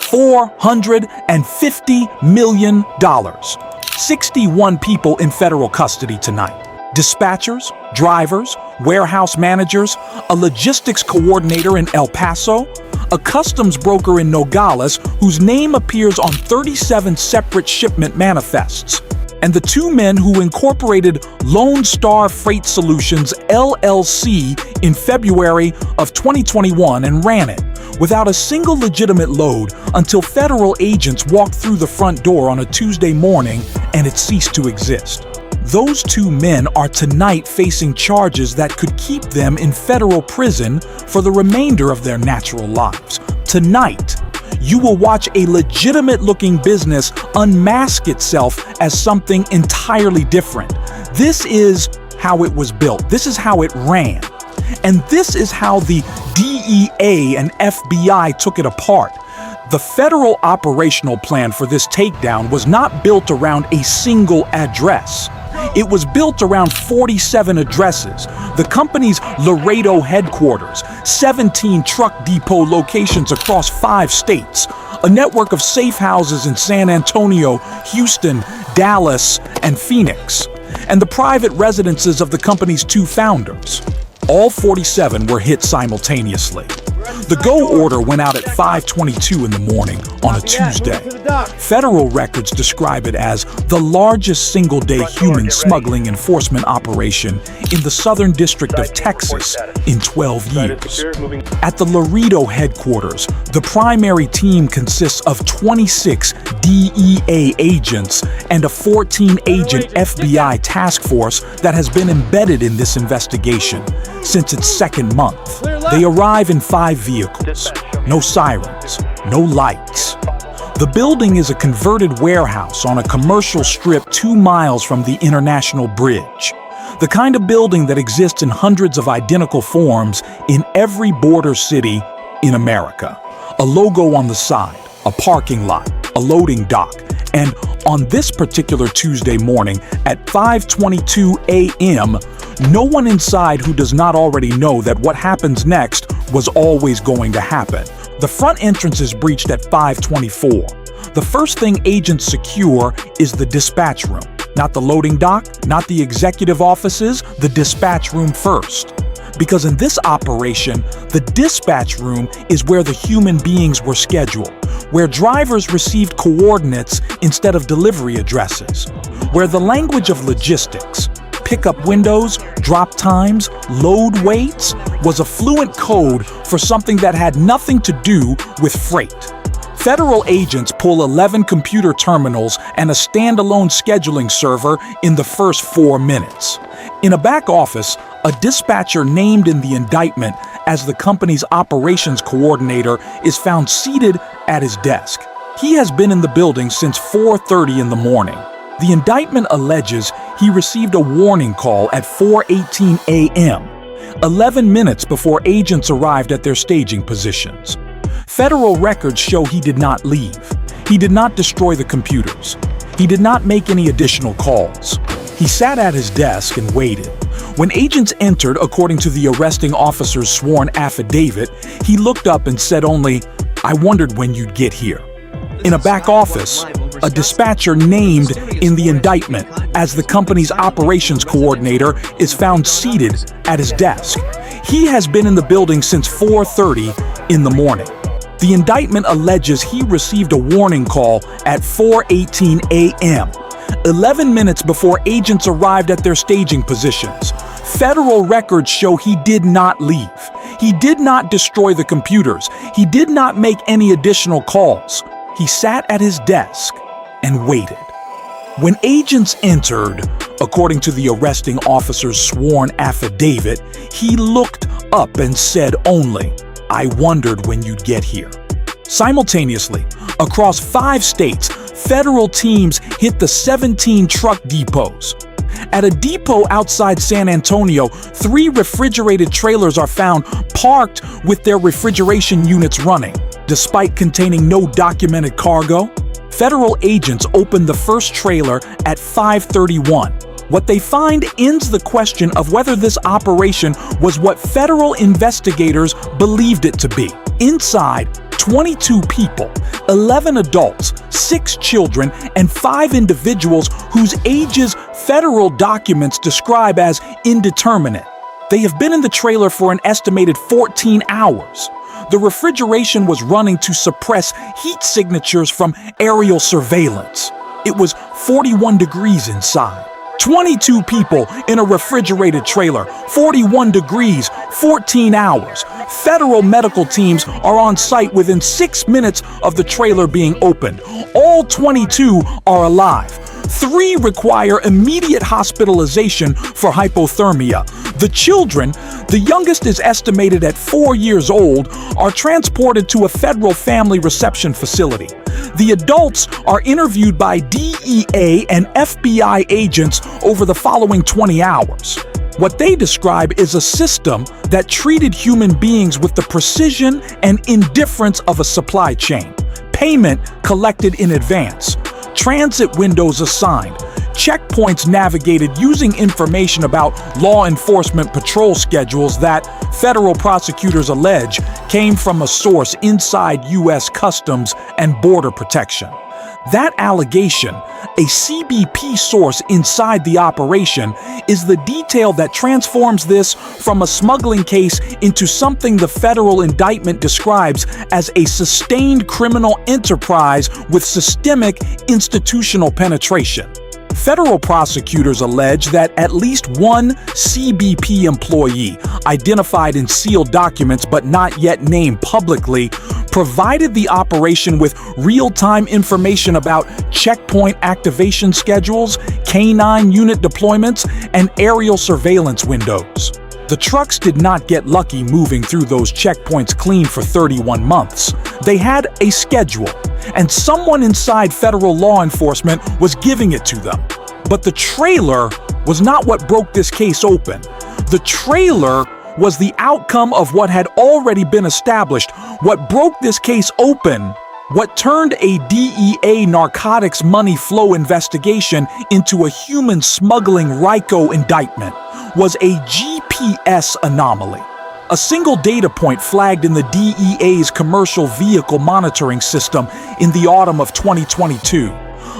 $450 million. 61 people in federal custody tonight. Dispatchers, drivers, warehouse managers, a logistics coordinator in El Paso, a customs broker in Nogales whose name appears on 37 separate shipment manifests, and the two men who incorporated Lone Star Freight Solutions LLC in February of 2021 and ran it without a single legitimate load until federal agents walked through the front door on a Tuesday morning and it ceased to exist. Those two men are tonight facing charges that could keep them in federal prison for the remainder of their natural lives. Tonight, you will watch a legitimate-looking business unmask itself as something entirely different. This is how it was built. This is how it ran. And this is how the DEA and FBI took it apart. The federal operational plan for this takedown was not built around a single address. It was built around 47 addresses, the company's Laredo headquarters, 17 truck depot locations across 5 states, a network of safe houses in San Antonio, Houston, Dallas, and Phoenix, and the private residences of the company's 2 founders. All 47 were hit simultaneously. The go order went out at 5:22 in the morning on a Tuesday. Federal records describe it as the largest single-day human smuggling enforcement operation in the Southern District of Texas in 12 years. At the Laredo headquarters, the primary team consists of 26 DEA agents and a 14-agent FBI task force that has been embedded in this investigation since its second month. They arrive in 5 vehicles. No sirens, no lights. The building is a converted warehouse on a commercial strip 2 miles from the International Bridge. The kind of building that exists in hundreds of identical forms in every border city in America. A logo on the side, a parking lot, a loading dock, and on this particular Tuesday morning at 5:22 a.m., no one inside who does not already know that what happens next was always going to happen. The front entrance is breached at 5:24. The first thing agents secure is the dispatch room. Not the loading dock, not the executive offices, the dispatch room first. Because in this operation, the dispatch room is where the human beings were scheduled, where drivers received coordinates instead of delivery addresses, where the language of logistics, pickup windows, drop times, load weights, was a fluent code for something that had nothing to do with freight. Federal agents pull 11 computer terminals and a standalone scheduling server in the first 4 minutes. In a back office, a dispatcher named in the indictment as the company's operations coordinator is found seated at his desk. He has been in the building since 4:30 in the morning. The indictment alleges he received a warning call at 4:18 a.m., 11 minutes before agents arrived at their staging positions. Federal records show he did not leave. He did not destroy the computers. He did not make any additional calls. He sat at his desk and waited. When agents entered, according to the arresting officer's sworn affidavit, he looked up and said only, "I wondered when you'd get here." In a back office, a dispatcher named in the indictment as the company's operations coordinator is found seated at his desk. He has been in the building since 4:30 in the morning. The indictment alleges he received a warning call at 4:18 a.m., 11 minutes before agents arrived at their staging positions. Federal records show he did not leave. He did not destroy the computers. He did not make any additional calls. He sat at his desk and waited. When agents entered, according to the arresting officer's sworn affidavit, he looked up and said only, "I wondered when you'd get here." Simultaneously, across 5 states, federal teams hit the 17 truck depots. At a depot outside San Antonio, 3 refrigerated trailers are found parked with their refrigeration units running. Despite containing no documented cargo, federal agents opened the first trailer at 5:31. What they find ends the question of whether this operation was what federal investigators believed it to be. Inside, 22 people, 11 adults, 6 children, and 5 individuals whose ages federal documents describe as indeterminate. They have been in the trailer for an estimated 14 hours. The refrigeration was running to suppress heat signatures from aerial surveillance. It was 41 degrees inside. 22 people in a refrigerated trailer, 41 degrees, 14 hours. Federal medical teams are on site within 6 minutes of the trailer being opened. All 22 are alive. 3 require immediate hospitalization for hypothermia. The children, the youngest is estimated at 4 years old, are transported to a federal family reception facility. The adults are interviewed by DEA and FBI agents over the following 20 hours. What they describe is a system that treated human beings with the precision and indifference of a supply chain. Payment collected in advance. Transit windows assigned. Checkpoints navigated using information about law enforcement patrol schedules that federal prosecutors allege came from a source inside U.S. Customs and Border Protection. That allegation, a CBP source inside the operation, is the detail that transforms this from a smuggling case into something the federal indictment describes as a sustained criminal enterprise with systemic institutional penetration. Federal prosecutors allege that at least one CBP employee, identified in sealed documents but not yet named publicly, provided the operation with real-time information about checkpoint activation schedules, K-9 unit deployments, and aerial surveillance windows. The trucks did not get lucky moving through those checkpoints clean for 31 months. They had a schedule, and someone inside federal law enforcement was giving it to them. But the trailer was not what broke this case open. The trailer was the outcome of what had already been established. What broke this case open, what turned a DEA narcotics money flow investigation into a human smuggling RICO indictment, was a GPS anomaly. A single data point flagged in the DEA's commercial vehicle monitoring system in the autumn of 2022.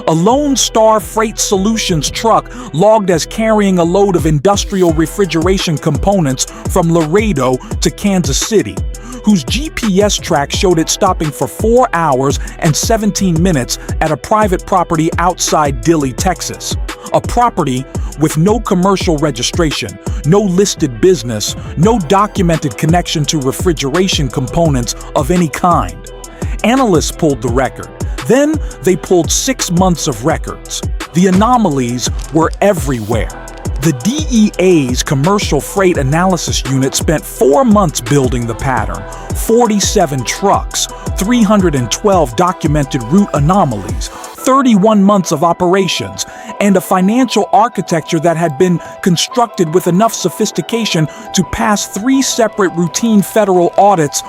A Lone Star Freight Solutions truck logged as carrying a load of industrial refrigeration components from Laredo to Kansas City, whose GPS track showed it stopping for 4 hours and 17 minutes at a private property outside Dilley, Texas. A property with no commercial registration, no listed business, no documented connection to refrigeration components of any kind. Analysts pulled the record. Then they pulled 6 months of records. The anomalies were everywhere. The DEA's Commercial Freight Analysis Unit spent 4 months building the pattern, 47 trucks, 312 documented route anomalies, 31 months of operations, and a financial architecture that had been constructed with enough sophistication to pass 3 separate routine federal audits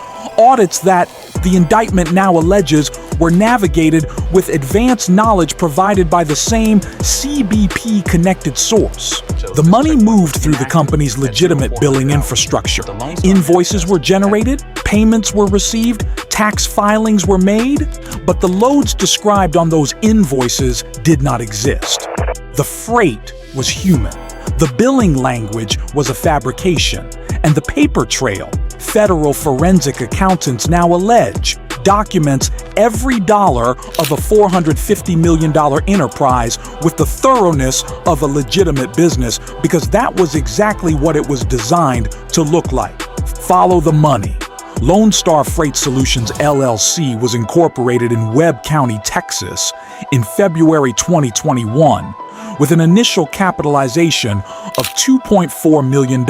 that the indictment now alleges were navigated with advanced knowledge provided by the same CBP-connected source. The money moved through the company's legitimate billing infrastructure. Invoices were generated, payments were received, tax filings were made, but the loads described on those invoices did not exist. The freight was human. The billing language was a fabrication, and the paper trail, federal forensic accountants now allege, documents every dollar of a $450 million enterprise with the thoroughness of a legitimate business, because that was exactly what it was designed to look like. Follow the money. Lone Star Freight Solutions LLC was incorporated in Webb County, Texas in February 2021 with an initial capitalization of $2.4 million.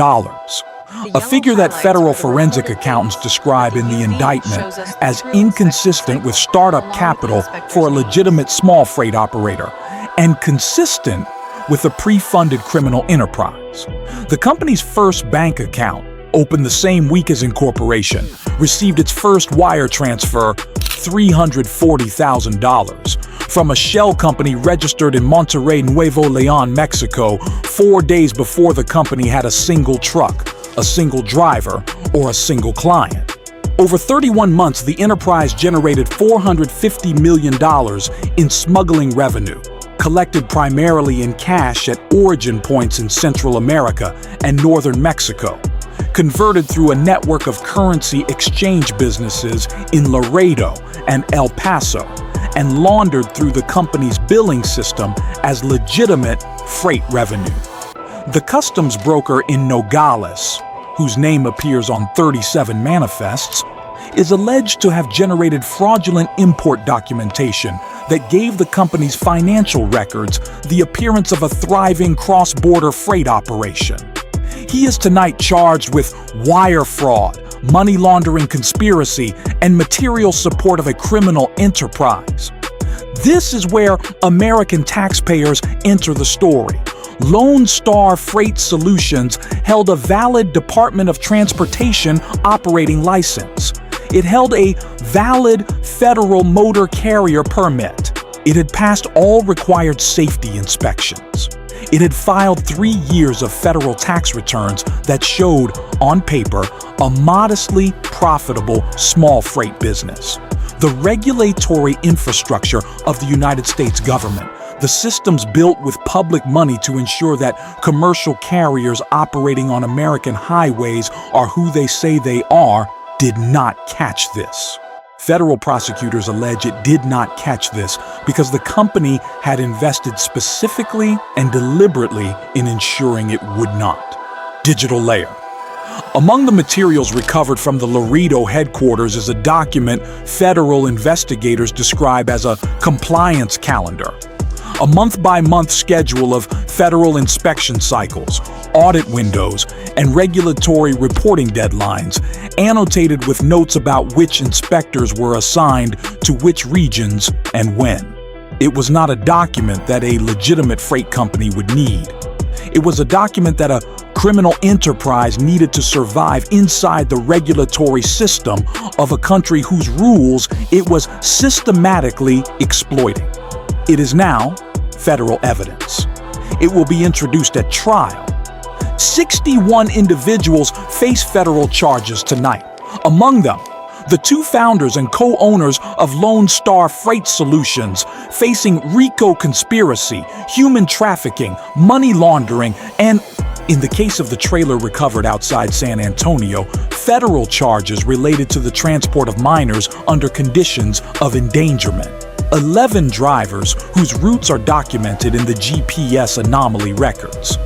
A figure that federal forensic accountants describe in the indictment as inconsistent with startup capital for a legitimate small freight operator and consistent with a pre-funded criminal enterprise. The company's first bank account, opened the same week as incorporation, received its first wire transfer, $340,000, from a shell company registered in Monterrey, Nuevo León, Mexico, 4 days before the company had a single truck, a single driver, or a single client. Over 31 months, the enterprise generated $450 million in smuggling revenue, collected primarily in cash at origin points in Central America and northern Mexico, converted through a network of currency exchange businesses in Laredo and El Paso, and laundered through the company's billing system as legitimate freight revenue. The customs broker in Nogales, whose name appears on 37 manifests, is alleged to have generated fraudulent import documentation that gave the company's financial records the appearance of a thriving cross-border freight operation. He is tonight charged with wire fraud, money laundering conspiracy, and material support of a criminal enterprise. This is where American taxpayers enter the story. Lone Star Freight Solutions held a valid Department of Transportation operating license. It held a valid federal motor carrier permit. It had passed all required safety inspections. It had filed 3 years of federal tax returns that showed, on paper, a modestly profitable small freight business. The regulatory infrastructure of the United States government, the systems built with public money to ensure that commercial carriers operating on American highways are who they say they are, did not catch this. Federal prosecutors allege it did not catch this because the company had invested specifically and deliberately in ensuring it would not. Digital layer. Among the materials recovered from the Laredo headquarters is a document federal investigators describe as a compliance calendar. A month-by-month schedule of federal inspection cycles, audit windows, and regulatory reporting deadlines, annotated with notes about which inspectors were assigned to which regions and when. It was not a document that a legitimate freight company would need. It was a document that a criminal enterprise needed to survive inside the regulatory system of a country whose rules it was systematically exploiting. It is now federal evidence. It will be introduced at trial. 61 individuals face federal charges tonight. Among them, the 2 founders and co-owners of Lone Star Freight Solutions, facing RICO conspiracy, human trafficking, money laundering, and, in the case of the trailer recovered outside San Antonio, federal charges related to the transport of minors under conditions of endangerment. 11 drivers whose routes are documented in the GPS Anomaly records.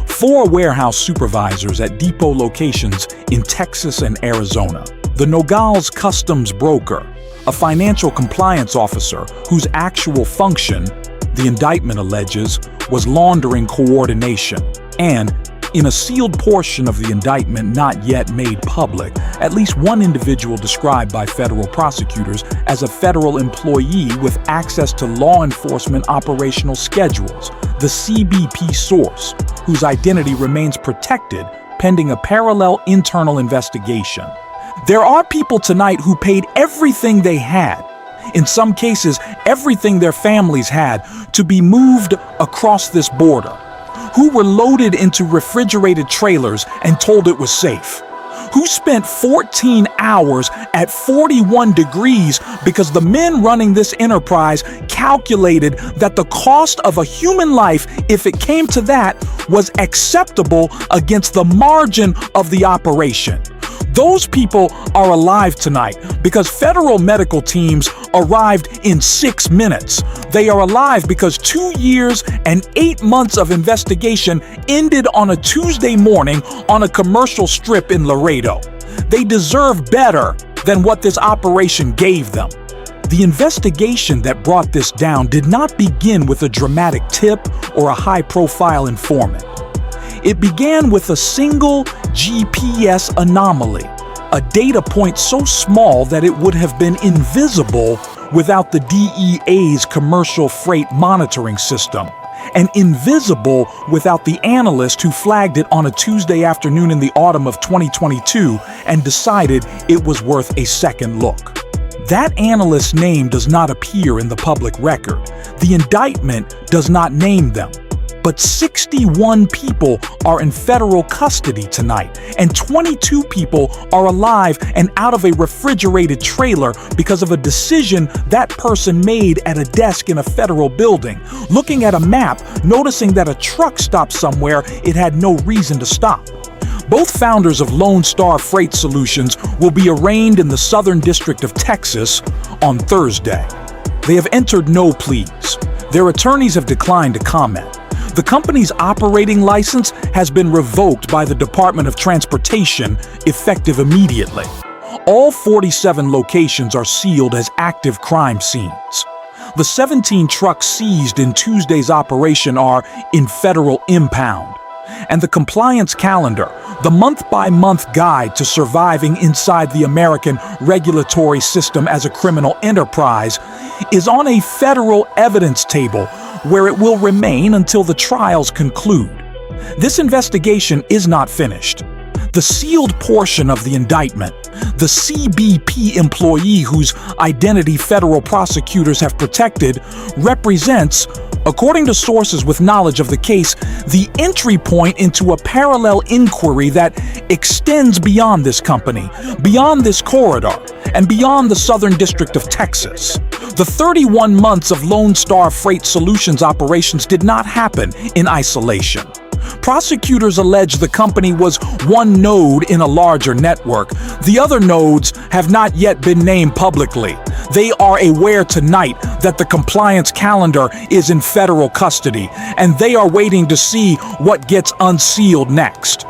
4 warehouse supervisors at depot locations in Texas and Arizona. The Nogales customs broker, a financial compliance officer whose actual function, the indictment alleges, was laundering coordination, and, in a sealed portion of the indictment not yet made public, at least one individual described by federal prosecutors as a federal employee with access to law enforcement operational schedules, the CBP source, whose identity remains protected pending a parallel internal investigation. There are people tonight who paid everything they had, in some cases everything their families had, to be moved across this border, who were loaded into refrigerated trailers and told it was safe, who spent 14 hours at 41 degrees because the men running this enterprise calculated that the cost of a human life, if it came to that, was acceptable against the margin of the operation. Those people are alive tonight because federal medical teams arrived in 6 minutes. They are alive because 2 years and 8 months of investigation ended on a Tuesday morning on a commercial strip in Laredo. They deserve better than what this operation gave them. The investigation that brought this down did not begin with a dramatic tip or a high-profile informant. It began with a single GPS anomaly, a data point so small that it would have been invisible without the DEA's commercial freight monitoring system, and invisible without the analyst who flagged it on a Tuesday afternoon in the autumn of 2022 and decided it was worth a second look. That analyst's name does not appear in the public record. The indictment does not name them. But 61 people are in federal custody tonight, and 22 people are alive and out of a refrigerated trailer because of a decision that person made at a desk in a federal building, looking at a map, noticing that a truck stopped somewhere it had no reason to stop. Both founders of Lone Star Freight Solutions will be arraigned in the Southern District of Texas on Thursday. They have entered no pleas. Their attorneys have declined to comment. The company's operating license has been revoked by the Department of Transportation, effective immediately. All 47 locations are sealed as active crime scenes. The 17 trucks seized in Tuesday's operation are in federal impound. And the compliance calendar, the month-by-month guide to surviving inside the American regulatory system as a criminal enterprise, is on a federal evidence table where it will remain until the trials conclude. This investigation is not finished. The sealed portion of the indictment, the CBP employee whose identity federal prosecutors have protected, represents, according to sources with knowledge of the case, the entry point into a parallel inquiry that extends beyond this company, beyond this corridor, and beyond the Southern District of Texas. The 31 months of Lone Star Freight Solutions operations did not happen in isolation. Prosecutors allege the company was one node in a larger network. The other nodes have not yet been named publicly. They are aware tonight that the compliance calendar is in federal custody, and they are waiting to see what gets unsealed next.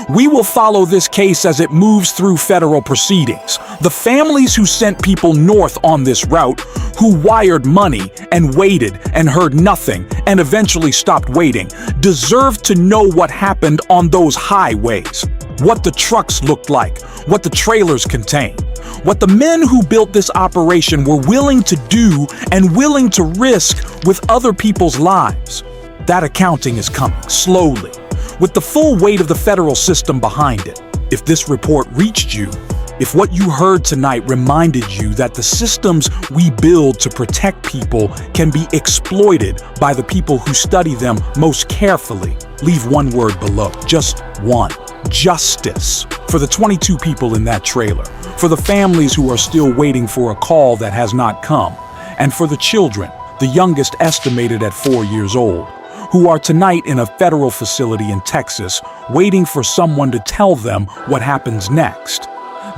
We will follow this case as it moves through federal proceedings. The families who sent people north on this route, who wired money and waited and heard nothing and eventually stopped waiting, deserve to know what happened on those highways, what the trucks looked like, what the trailers contained, what the men who built this operation were willing to do and willing to risk with other people's lives. That accounting is coming slowly, with the full weight of the federal system behind it. If this report reached you, if what you heard tonight reminded you that the systems we build to protect people can be exploited by the people who study them most carefully, leave one word below, just one: justice. For the 22 people in that trailer, for the families who are still waiting for a call that has not come, and for the children, the youngest estimated at 4 years old, who are tonight in a federal facility in Texas, waiting for someone to tell them what happens next.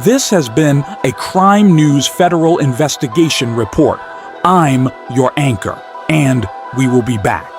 This has been a Crime News Federal Investigation Report. I'm your anchor, and we will be back.